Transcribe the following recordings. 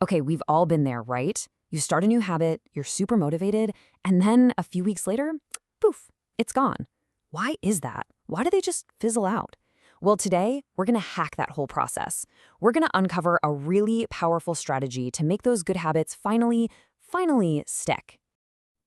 Okay, we've all been there, right? You start a new habit, you're super motivated, and then a few weeks later, poof, it's gone. Why is that? Why do they just fizzle out? Well, today, we're gonna hack that whole process. We're gonna uncover a really powerful strategy to make those good habits finally stick.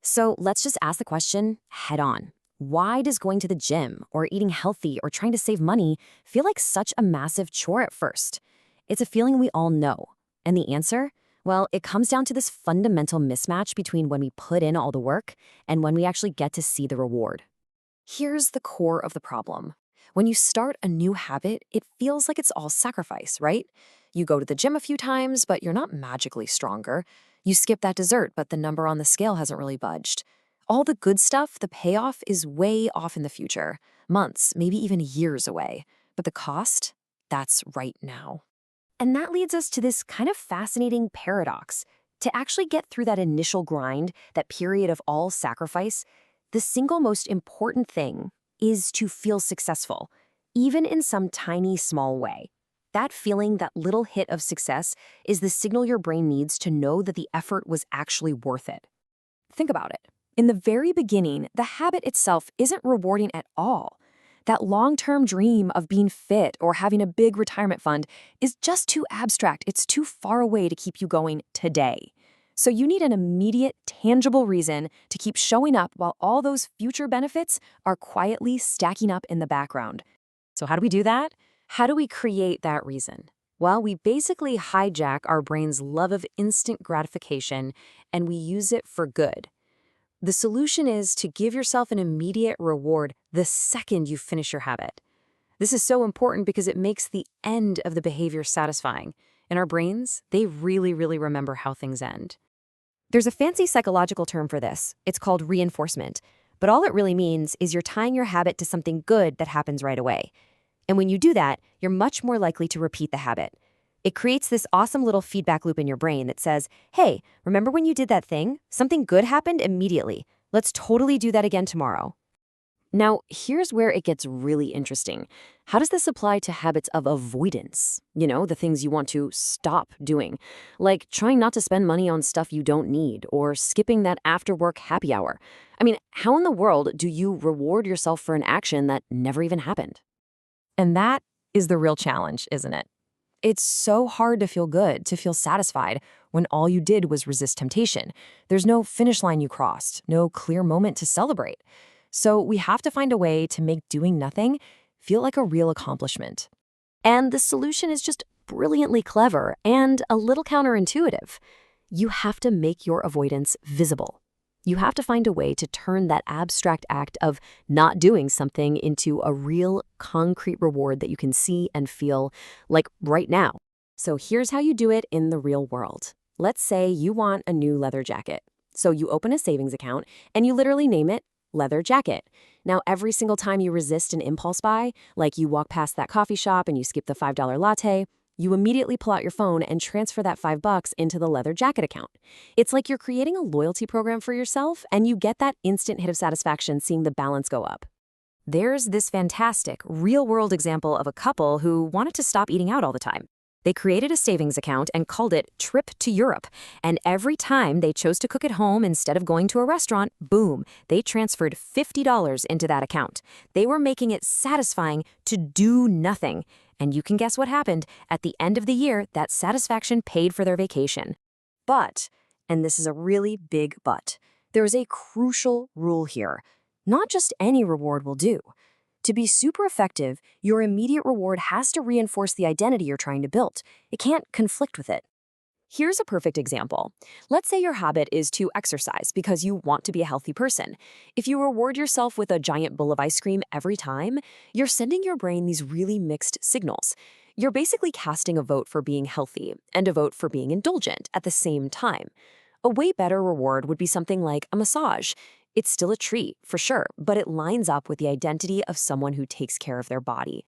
So let's just ask the question head on. Why does going to the gym or eating healthy or trying to save money feel like such a massive chore at first? It's a feeling we all know. And the answer? Well, it comes down to this fundamental mismatch between when we put in all the work and when we actually get to see the reward. Here's the core of the problem. When you start a new habit, it feels like it's all sacrifice, right? You go to the gym a few times, but you're not magically stronger. You skip that dessert, but the number on the scale hasn't really budged. All the good stuff, the payoff is way off in the future, months, maybe even years away. But the cost? That's right now. And that leads us to this kind of fascinating paradox. To actually get through that initial grind, that period of all sacrifice, the single most important thing is to feel successful, even in some tiny, small way. That feeling, that little hit of success, is the signal your brain needs to know that the effort was actually worth it. Think about it. In the very beginning, the habit itself isn't rewarding at all. That long-term dream of being fit or having a big retirement fund is just too abstract. It's too far away to keep you going today. So you need an immediate, tangible reason to keep showing up while all those future benefits are quietly stacking up in the background. So how do we do that? How do we create that reason? Well, we basically hijack our brain's love of instant gratification and we use it for good. The solution is to give yourself an immediate reward the second you finish your habit. This is so important because it makes the end of the behavior satisfying. In our brains, they really remember how things end. There's a fancy psychological term for this. It's called reinforcement. But all it really means is you're tying your habit to something good that happens right away. And when you do that, you're much more likely to repeat the habit. It creates this awesome little feedback loop in your brain that says, hey, remember when you did that thing? Something good happened immediately. Let's totally do that again tomorrow. Now, here's where it gets really interesting. How does this apply to habits of avoidance? You know, the things you want to stop doing, like trying not to spend money on stuff you don't need or skipping that after-work happy hour. I mean, how in the world do you reward yourself for an action that never even happened? And that is the real challenge, isn't it? It's so hard to feel good, to feel satisfied, when all you did was resist temptation. There's no finish line you crossed, no clear moment to celebrate. So we have to find a way to make doing nothing feel like a real accomplishment. And the solution is just brilliantly clever and a little counterintuitive. You have to make your avoidance visible. You have to find a way to turn that abstract act of not doing something into a real, concrete reward that you can see and feel, like right now. So here's how you do it in the real world. Let's say you want a new leather jacket. So you open a savings account and you literally name it leather jacket. Now, every single time you resist an impulse buy, like you walk past that coffee shop and you skip the $5 latte, you immediately pull out your phone and transfer that $5 into the leather jacket account. It's like you're creating a loyalty program for yourself, and you get that instant hit of satisfaction seeing the balance go up. There's this fantastic, real-world example of a couple who wanted to stop eating out all the time. They created a savings account and called it Trip to Europe. And every time they chose to cook at home instead of going to a restaurant, boom, they transferred $50 into that account. They were making it satisfying to do nothing. And you can guess what happened. At the end of the year, that satisfaction paid for their vacation. But, and this is a really big but, there is a crucial rule here. Not just any reward will do. To be super effective, your immediate reward has to reinforce the identity you're trying to build. It can't conflict with it. Here's a perfect example. Let's say your habit is to exercise because you want to be a healthy person. If you reward yourself with a giant bowl of ice cream every time, you're sending your brain these really mixed signals. You're basically casting a vote for being healthy and a vote for being indulgent at the same time. A way better reward would be something like a massage. It's still a treat, for sure, but it lines up with the identity of someone who takes care of their body.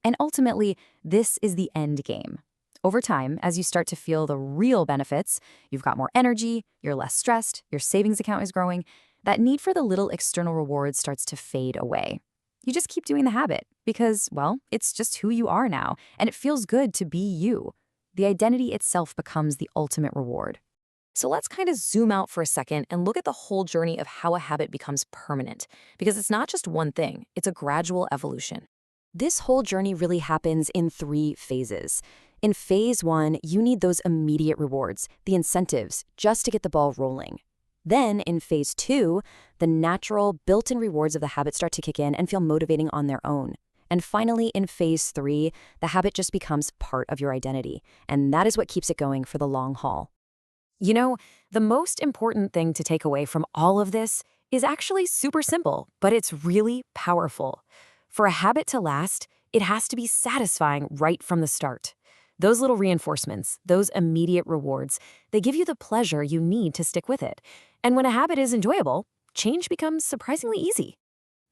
And ultimately, this is the end game. Over time, as you start to feel the real benefits, you've got more energy, you're less stressed, your savings account is growing, that need for the little external rewards starts to fade away. You just keep doing the habit because, well, it's just who you are now, and it feels good to be you. The identity itself becomes the ultimate reward. So let's kind of zoom out for a second and look at the whole journey of how a habit becomes permanent, because it's not just one thing, it's a gradual evolution. This whole journey really happens in 3 phases. In phase 1, you need those immediate rewards, the incentives, just to get the ball rolling. Then, in phase 2, the natural, built-in rewards of the habit start to kick in and feel motivating on their own. And finally, in phase 3, the habit just becomes part of your identity, and that is what keeps it going for the long haul. You know, the most important thing to take away from all of this is actually super simple, but it's really powerful. For a habit to last, it has to be satisfying right from the start. Those little reinforcements, those immediate rewards, they give you the pleasure you need to stick with it. And when a habit is enjoyable, change becomes surprisingly easy.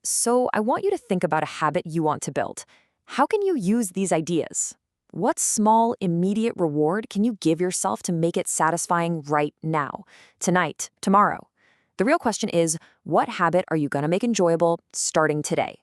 So I want you to think about a habit you want to build. How can you use these ideas? What small, immediate reward can you give yourself to make it satisfying right now, tonight, tomorrow? The real question is, what habit are you going to make enjoyable starting today?